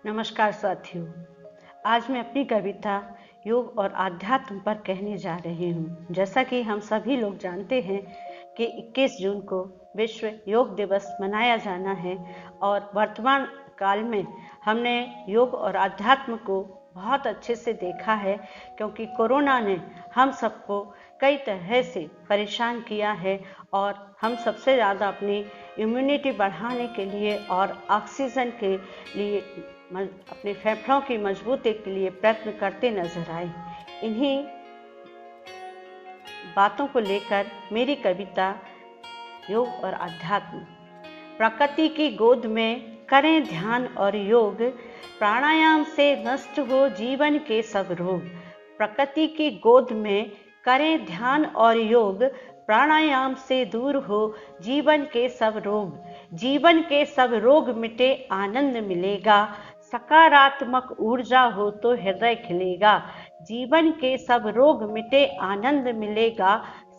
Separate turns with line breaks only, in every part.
नमस्कार साथियों, आज मैं अपनी कविता योग और आध्यात्म पर कहने जा रही हूँ। जैसा कि हम सभी लोग जानते हैं कि 21 जून को विश्व योग दिवस मनाया जाना है और वर्तमान काल में हमने योग और आध्यात्म को बहुत अच्छे से देखा है, क्योंकि कोरोना ने हम सबको कई तरह से परेशान किया है और हम सबसे ज़्यादा अपनी इम्यूनिटी बढ़ाने के लिए और ऑक्सीजन के लिए अपने फेफड़ों की मजबूती के लिए प्रयत्न करते नजर आए। इन्हीं बातों को लेकर मेरी कविता योग और आध्यात्म। प्रकृति की गोद में करें ध्यान और योग, प्राणायाम से नष्ट हो जीवन के सब रोग। प्रकृति की गोद में करें ध्यान और योग, प्राणायाम से दूर हो जीवन के सब रोग। जीवन के सब रोग मिटे आनंद मिलेगा, सकारात्मक ऊर्जा हो तो हृदय खिलेगा। जीवन के सब रोग मिटे आनंद मिलेगा,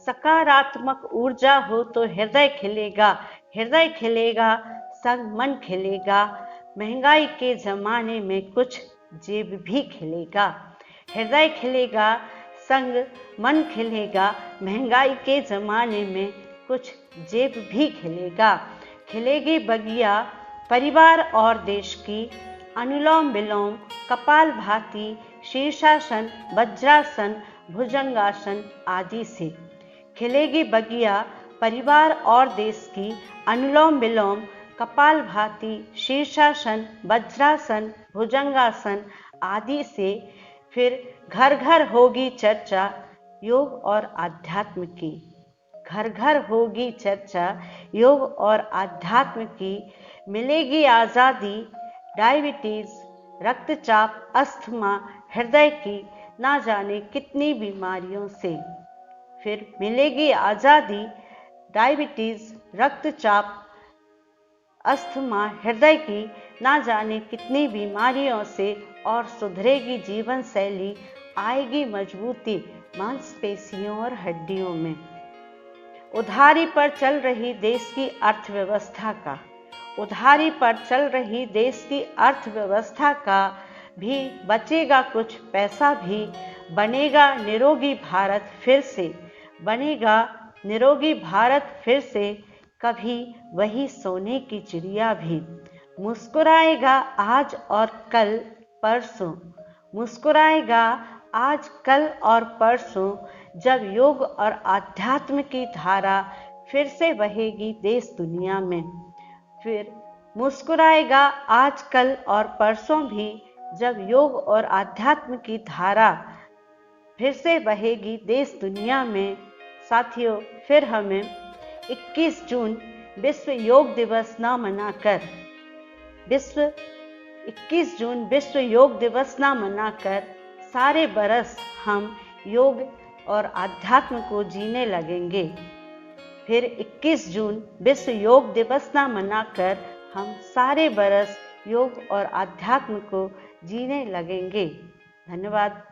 सकारात्मक ऊर्जा हो तो हृदय खिलेगा। हृदय खिलेगा संग मन खिलेगा, महंगाई के जमाने में कुछ जेब भी खिलेगा। हृदय खिलेगा संग मन खिलेगा, महंगाई के जमाने में कुछ जेब भी खिलेगा। खिलेगी बगिया परिवार और देश की, अनुलोम विलोम कपालभाति शीर्षासन वज्रासन भुजंगासन आदि से। खिलेगी बगिया परिवार और देश की, अनुलोम विलोम कपालभाति शीर्षासन वज्रासन भुजंगासन आदि से। फिर घर घर होगी चर्चा योग और आध्यात्म की। घर घर होगी चर्चा योग और आध्यात्म की। मिलेगी आज़ादी डायबिटीज रक्तचाप अस्थमा हृदय की ना जाने कितनी बीमारियों से। फिर मिलेगी आज़ादी डायबिटीज रक्तचाप अस्थमा हृदय की ना जाने कितनी बीमारियों से। और सुधरेगी जीवन शैली, आएगी मजबूती मांसपेशियों और हड्डियों में। उधारी पर चल रही देश की अर्थव्यवस्था का, उधारी पर चल रही देश की अर्थव्यवस्था का भी बचेगा कुछ पैसा भी। बनेगा निरोगी भारत फिर से, बनेगा निरोगी भारत फिर से। कभी वही सोने की चिड़िया भी मुस्कुराएगा आज और कल परसों। मुस्कुराएगा आज कल और परसों, जब योग और आध्यात्म की धारा फिर से बहेगी देश दुनिया में। फिर मुस्कुराएगा आज कल और परसों भी, जब योग और आध्यात्म की धारा फिर से बहेगी देश दुनिया में। साथियों, फिर हमें 21 जून विश्व योग दिवस ना मनाकर 21 जून विश्व योग दिवस ना मनाकर सारे बरस हम योग और आध्यात्म को जीने लगेंगे। फिर 21 जून विश्व योग दिवस ना मनाकर हम सारे बरस योग और आध्यात्म को जीने लगेंगे। धन्यवाद।